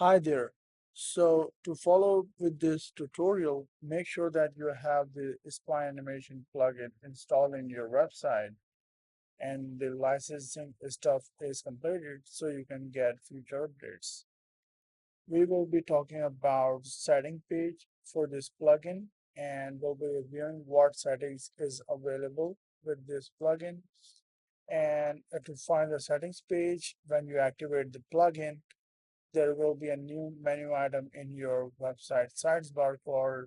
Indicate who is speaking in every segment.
Speaker 1: Hi there. So to follow with this tutorial, make sure that you have the Spline animation plugin installed in your website and the licensing stuff is completed so you can get future updates. We will be talking about setting page for this plugin and we'll be reviewing what settings is available with this plugin. And to find the settings page, when you activate the plugin, there will be a new menu item in your website sidebar called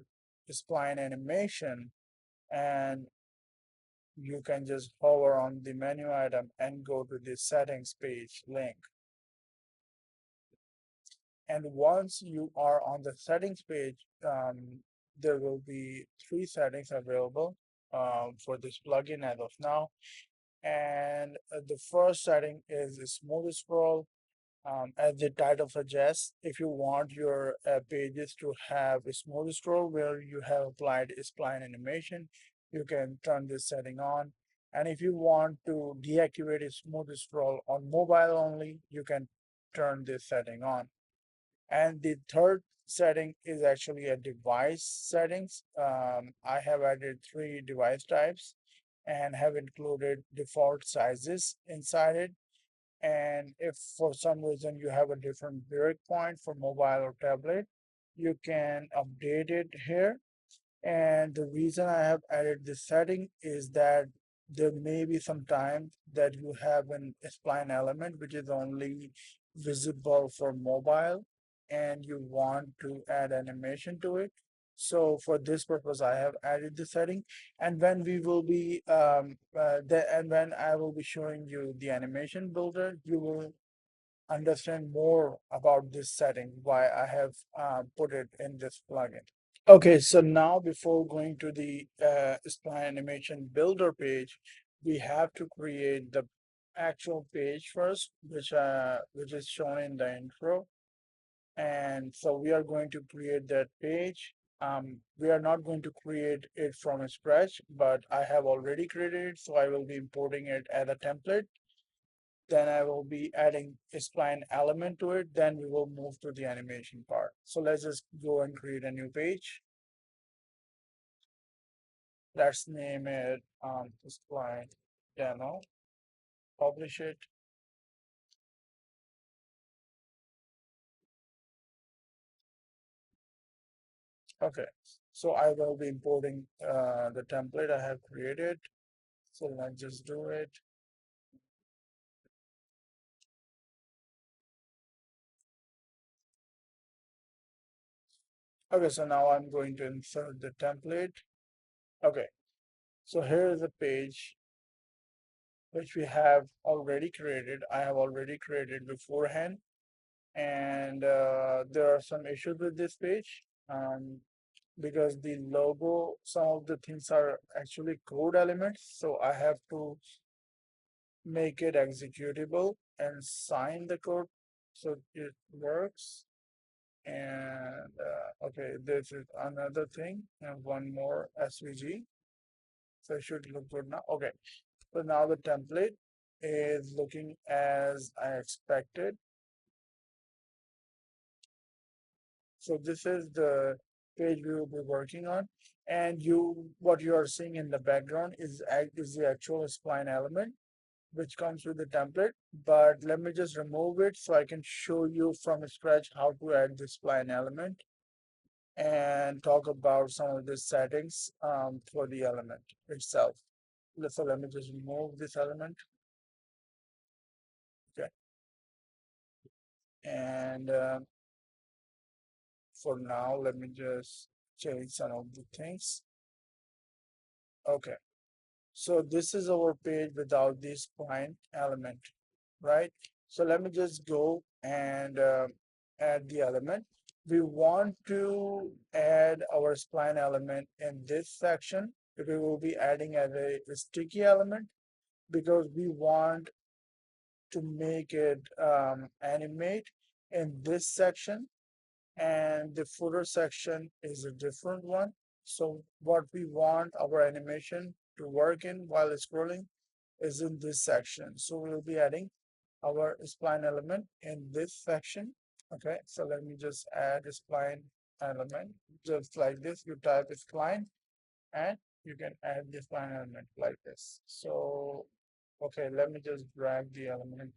Speaker 1: Spline animation, and you can just hover on the menu item and go to the settings page link. And once you are on the settings page, there will be three settings available for this plugin as of now. And the first setting is smooth scroll. As the title suggests, if you want your pages to have a smooth scroll where you have applied spline animation, you can turn this setting on. And if you want to deactivate a smooth scroll on mobile only, you can turn this setting on. And the third setting is actually a device settings. I have added three device types and have included default sizes inside it. And if for some reason you have a different breakpoint for mobile or tablet, you can update it here. And the reason I have added this setting is that there may be some time that you have an spline element which is only visible for mobile and you want to add animation to it. So for this purpose, I have added the setting. And when we will be and when I will be showing you the animation builder, you will understand more about this setting, why I have put it in this plugin. Okay, so now before going to the Spline Animation Builder page, we have to create the actual page first, which is shown in the intro. And so we are going to create that page. We are not going to create it from scratch, but I have already created it, so I will be importing it as a template. Then I will be adding a spline element to it. Then we will move to the animation part. So let's just go and create a new page. Let's name it Spline demo, publish it. Okay, so I will be importing the template I have created. So let's just do it. Okay, so now I'm going to insert the template. Okay, so here is a page which we have already created. I have already created beforehand, and there are some issues with this page because the logo, some of the things are actually code elements. So I have to make it executable and sign the code so it works. And okay, this is another thing, and one more SVG. So it should look good now. Okay, so now the template is looking as I expected. So this is the page we will be working on. And what you are seeing in the background is the actual spline element, which comes with the template. But let me just remove it so I can show you from scratch how to add the spline element and talk about some of the settings for the element itself. So let me just remove this element. Okay. And for now, let me just change some of the things. Okay. So this is our page without this spline element, right? So let me just go and add the element. We want to add our spline element in this section. We will be adding as a sticky element because we want to make it animate in this section, and the footer section is a different one. So what we want our animation to work in while scrolling is in this section. So we'll be adding our spline element in this section. Okay, so let me just add a spline element just like this. You type spline and you can add the spline element like this. So, okay, let me just drag the element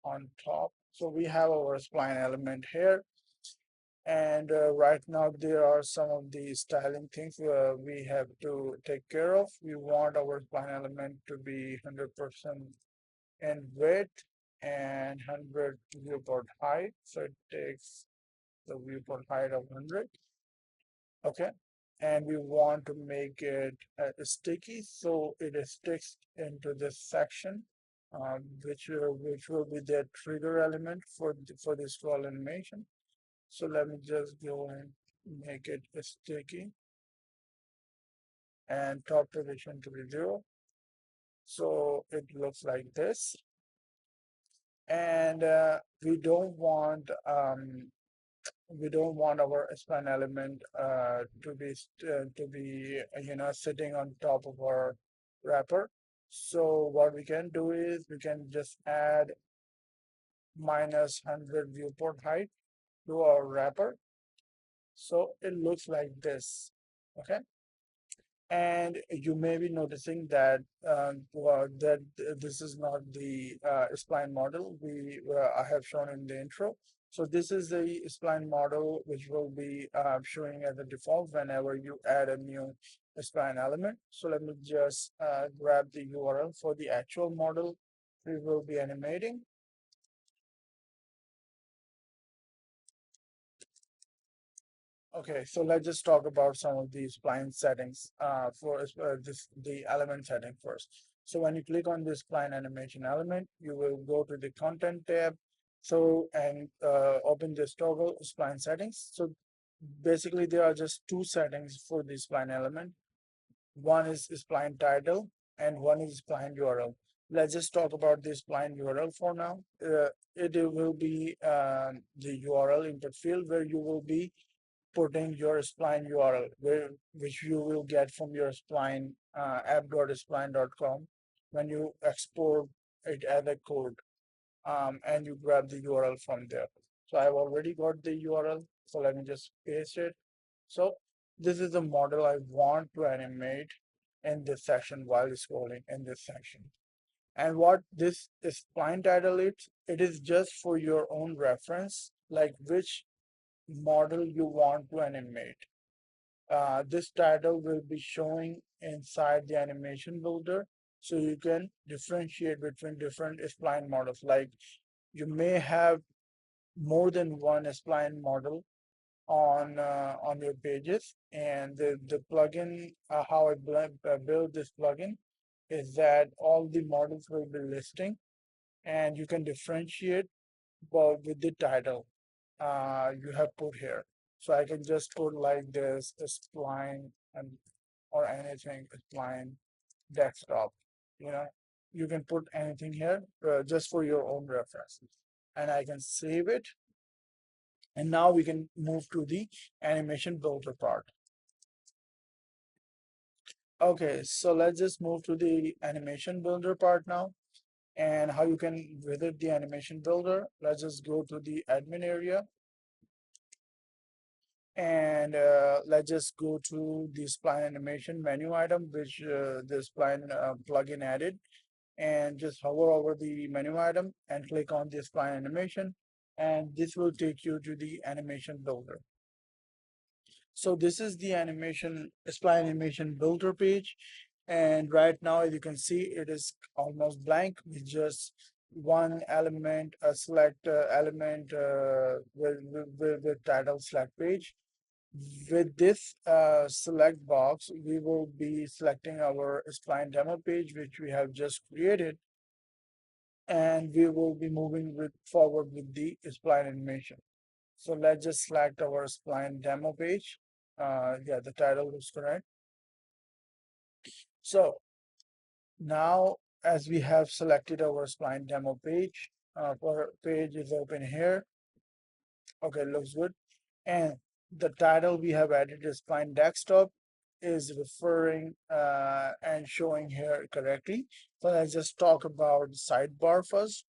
Speaker 1: on top. So we have our spline element here. And right now there are some of the styling things we have to take care of. We want our spline element to be 100% in width and 100 viewport height. So it takes the viewport height of 100. Okay. And we want to make it sticky so it sticks into this section, which will be the trigger element for this scroll animation. So let me just go and make it sticky and top position to be 0. So it looks like this. And we don't want our spline element to be sitting on top of our wrapper. So what we can do is we can just add minus 100 viewport height to our wrapper. So it looks like this. Okay. And you may be noticing that this is not the spline model I have shown in the intro. So this is the spline model which will be showing as a default whenever you add a new spline element. So let me just grab the URL for the actual model we will be animating. Okay, so let's just talk about some of these spline settings for the element setting first. So when you click on this spline animation element, you will go to the content tab. So and open this toggle spline settings. So basically there are just two settings for the spline element. One is spline title and one is spline URL. Let's just talk about this spline URL for now. It will be the URL input field where you will be putting your Spline URL, which you will get from your Spline app.spline.com when you export it as a code, and you grab the URL from there. So I've already got the URL, so let me just paste it. So this is the model I want to animate in this section while scrolling in this section. And what this Spline title is, it is just for your own reference, like which model you want to animate. This title will be showing inside the animation builder, so you can differentiate between different spline models. Like you may have more than one spline model on your pages, and the plugin, how I build this plugin is that all the models will be listing, and you can differentiate but with the title you have put here. So I can just put like this spline and or anything spline desktop. You know, you can put anything here just for your own reference, and I can save it. And now we can move to the animation builder part. Okay, so let's just move to the animation builder part now. And how you can visit the animation builder. Let's just go to the admin area. And let's just go to the Spline animation menu item, which the Spline plugin added, and just hover over the menu item and click on the Spline animation, and this will take you to the animation builder. So this is the Spline animation builder page, and right now, as you can see, it is almost blank with just one element, a select element with title select page. With this select box, we will be selecting our Spline demo page, which we have just created, and we will be moving forward with the Spline animation. So let's just select our Spline demo page. Yeah, the title is correct. So now, as we have selected our Spline demo page, our page is open here. Okay, looks good. And the title we have added is Spline Desktop is referring and showing here correctly. So let's just talk about sidebar first.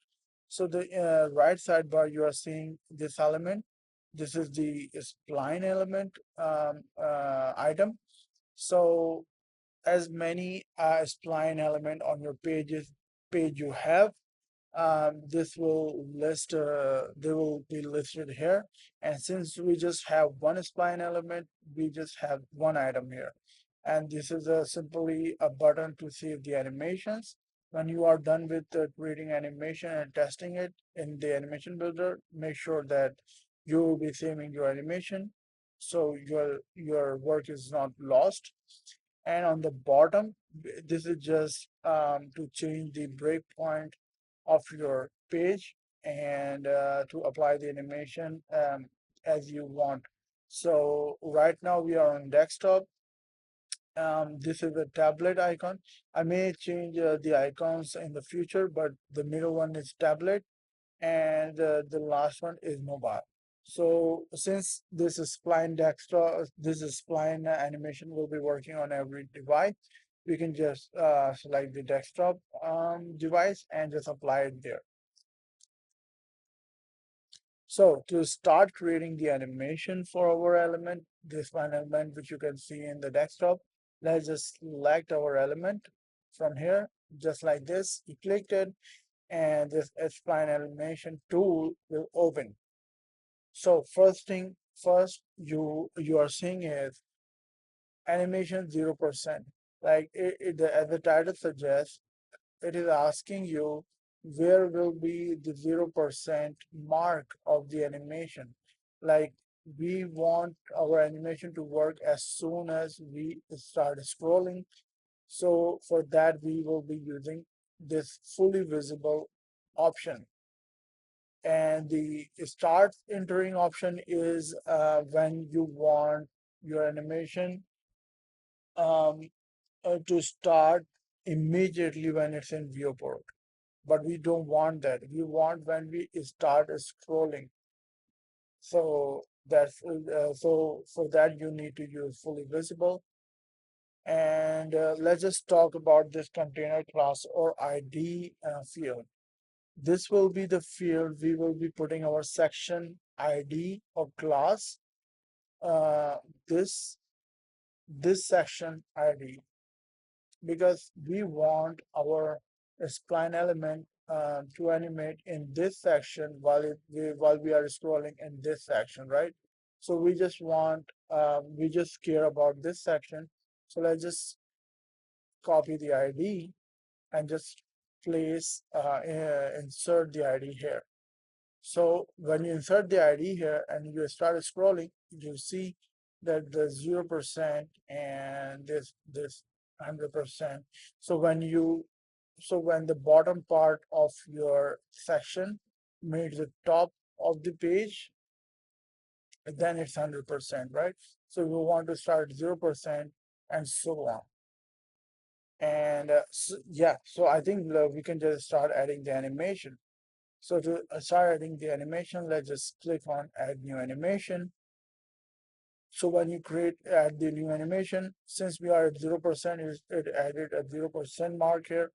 Speaker 1: So the right sidebar, you are seeing this element. This is the spline element item. So as many spline element on your page you have, this will list they will be listed here, and since we just have one spline element, we just have one item here, and this is simply a button to save the animations. When you are done with creating animation and testing it in the animation builder, make sure that you will be saving your animation so your work is not lost. And on the bottom, this is just to change the breakpoint of your page and to apply the animation as you want. So right now we are on desktop. This is a tablet icon. I may change the icons in the future, but the middle one is tablet and the last one is mobile. So since this is Spline desktop, this is Spline animation will be working on every device, we can just select the desktop device and just apply it there. So to start creating the animation for our element, this one element which you can see in the desktop, let's just select our element from here, just like this. You clicked it, and this Spline animation tool will open. So first you are seeing is animation 0%. Like as the title suggests, it is asking you where will be the 0% mark of the animation. Like we want our animation to work as soon as we start scrolling. So for that, we will be using this fully visible option. And the start entering option is when you want your animation um, to start immediately when it's in viewport. But we don't want that. We want when we start scrolling. So that's so for that you need to use fully visible. And let's just talk about this container class or ID field. This will be the field we will be putting our section ID or class. Uh, this this section ID, because we want our spline element to animate in this section while we are scrolling in this section, right? So we just want we just care about this section. So let's just copy the ID and just place insert the ID here. So when you insert the ID here and you start scrolling, you see that the 0% and this 100%. So when the bottom part of your section meets the top of the page, then it's 100%, right? So we want to start 0% and so on. And yeah, so I think we can just start adding the animation. So to start adding the animation, let's just click on add new animation. So when you add the new animation, since we are at 0%, it added a 0% mark here.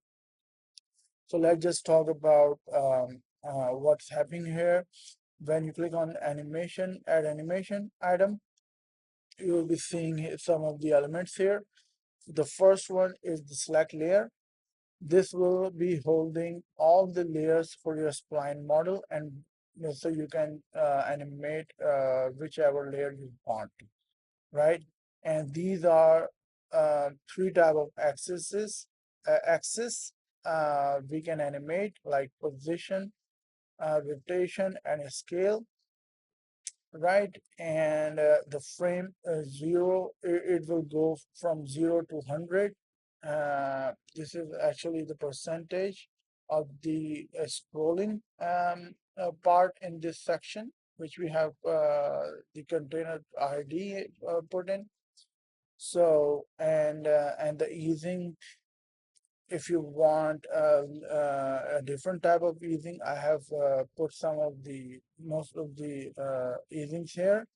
Speaker 1: So let's just talk about what's happening here. When you click on animation, add animation item, you will be seeing some of the elements here. The first one is the select layer. This will be holding all the layers for your spline model, and so you can animate whichever layer you want, right? And these are three type of axis we can animate, like position, rotation, and scale, right? And the frame zero, it will go from 0 to 100. This is actually the percentage of the scrolling part in this section, which we have the container ID put in. So and the easing, if you want a different type of easing, I have put most of the easings here,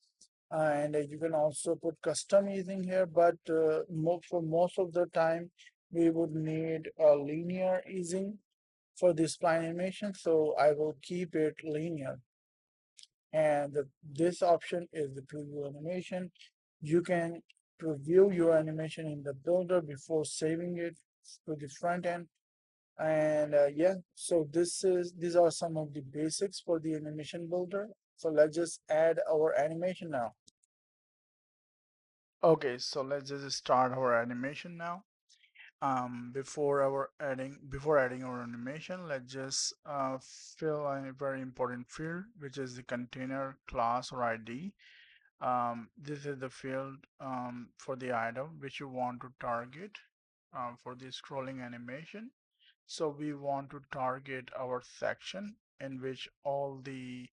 Speaker 1: and you can also put custom easing here, but for most of the time we would need a linear easing. for this spline animation, so I will keep it linear. And this option is the preview animation. You can preview your animation in the builder before saving it to the front end. And yeah, so these are some of the basics for the animation builder. So let's just add our animation now. Okay, so let's just start our animation now. Before adding our animation, let's just fill a very important field, which is the container class or ID. This is the field for the item which you want to target for the scrolling animation. So we want to target our section in which all the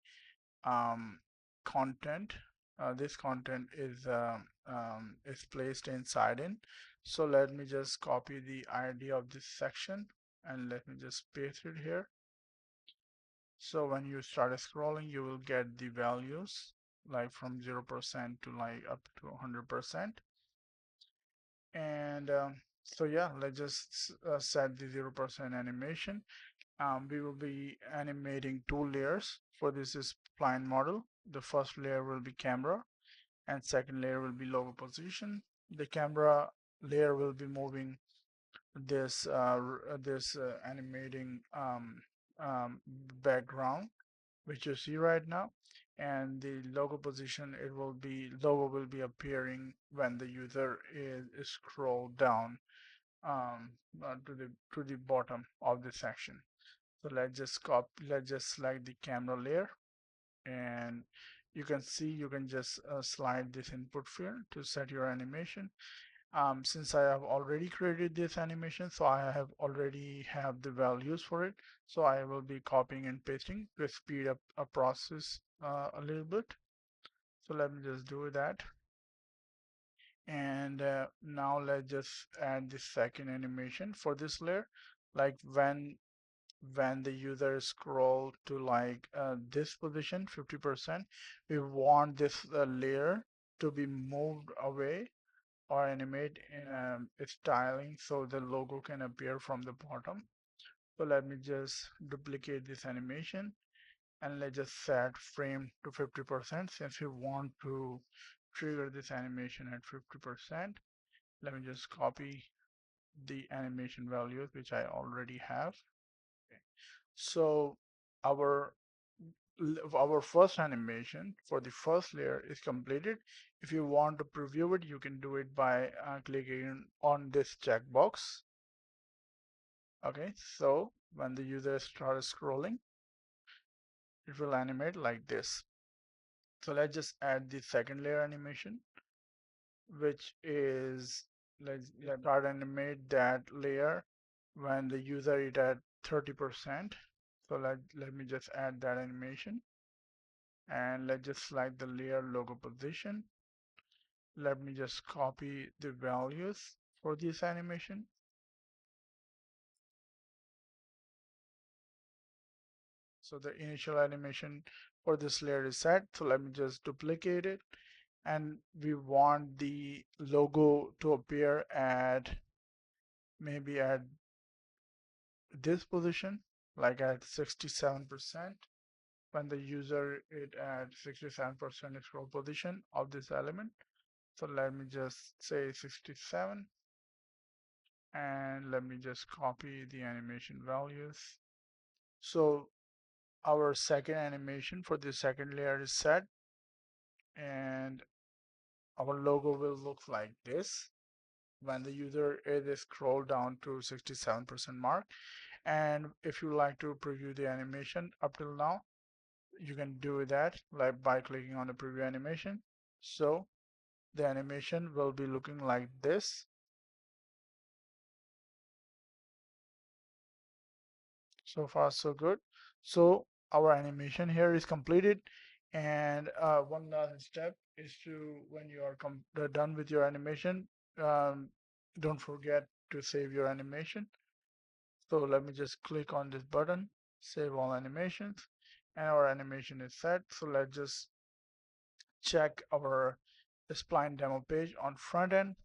Speaker 1: um, content, this content is placed inside in. So let me just copy the ID of this section and let me just paste it here. So when you start scrolling, you will get the values like from 0% to like up to 100%. And so yeah, let's just set the 0% animation. We will be animating two layers for this spline model. The first layer will be camera and second layer will be logo position. The camera layer will be moving this animating background which you see right now, and the logo position, logo will be appearing when the user is scrolled down to the bottom of the section. So let's just select the camera layer, and you can see you can just slide this input field to set your animation. Since I have already created this animation, so I have already have the values for it, so I will be copying and pasting to speed up a process a little bit. So let me just do that. And now let's just add the second animation for this layer. Like when the user scroll to like this position 50%, we want this layer to be moved away or animate in a styling so the logo can appear from the bottom. So let me just duplicate this animation and let's just set frame to 50% since we want to trigger this animation at 50%. Let me just copy the animation values which I already have. Okay. So our our first animation for the first layer is completed. If you want to preview it, you can do it by clicking on this checkbox. Okay, so when the user starts scrolling, it will animate like this. So let's just add the second layer animation, which is let's start animate that layer when the user is at 30%. So let me just add that animation, and let's just select the layer logo position. Let me just copy the values for this animation. So the initial animation for this layer is set. So let me just duplicate it. And we want the logo to appear at maybe at this position, like at 67%. When the user is at 67% scroll position of this element. So let me just say 67. And let me just copy the animation values. So our second animation for the second layer is set, and our logo will look like this when the user is scroll down to 67% mark. And if you like to preview the animation up till now, you can do that like by clicking on the preview animation. So the animation will be looking like this. So far so good. So our animation here is completed, and one last step is to, when you are done with your animation, um, don't forget to save your animation. So let me just click on this button, save all animations, and our animation is set. So let's just check our Spline demo page on front end.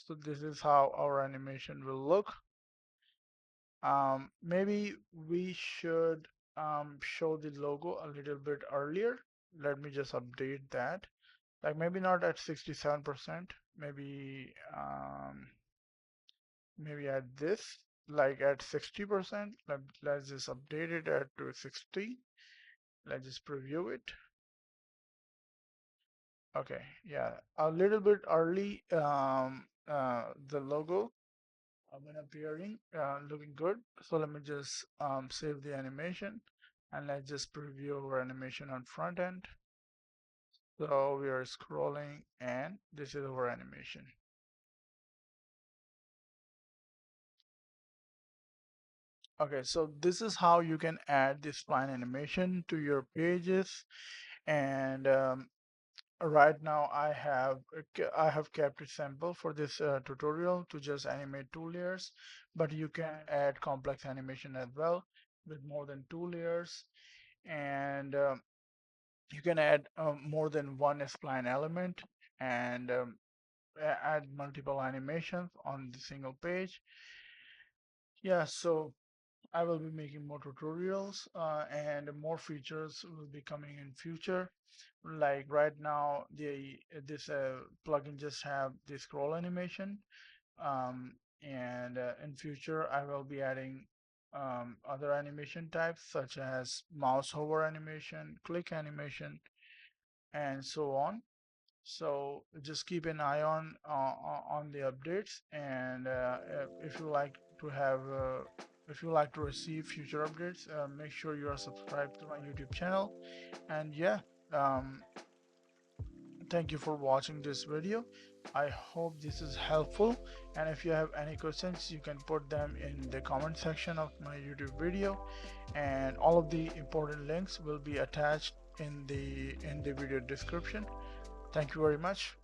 Speaker 1: So this is how our animation will look. Maybe we should show the logo a little bit earlier. Let me just update that. Like maybe not at 67%, maybe at this, like at 60%. Let's just update it at to 60. Let's just preview it. Okay, yeah, a little bit early. The logo been appearing, looking good. So let me just save the animation and let's just preview our animation on front end. So we are scrolling and this is our animation. Okay, so this is how you can add this spline animation to your pages. And right now I have kept it simple for this tutorial to just animate 2 layers, but you can add complex animation as well with more than 2 layers. And you can add more than one spline element and add multiple animations on the single page. Yeah, so I will be making more tutorials and more features will be coming in future. Like right now, this plugin just have the scroll animation, and in future I will be adding other animation types such as mouse hover animation, click animation, and so on. So just keep an eye on the updates, and if you like to have if you like to receive future updates, make sure you are subscribed to my YouTube channel. And yeah, um, thank you for watching this video. I hope this is helpful, and if you have any questions you can put them in the comment section of my YouTube video, and all of the important links will be attached in the video description. Thank you very much.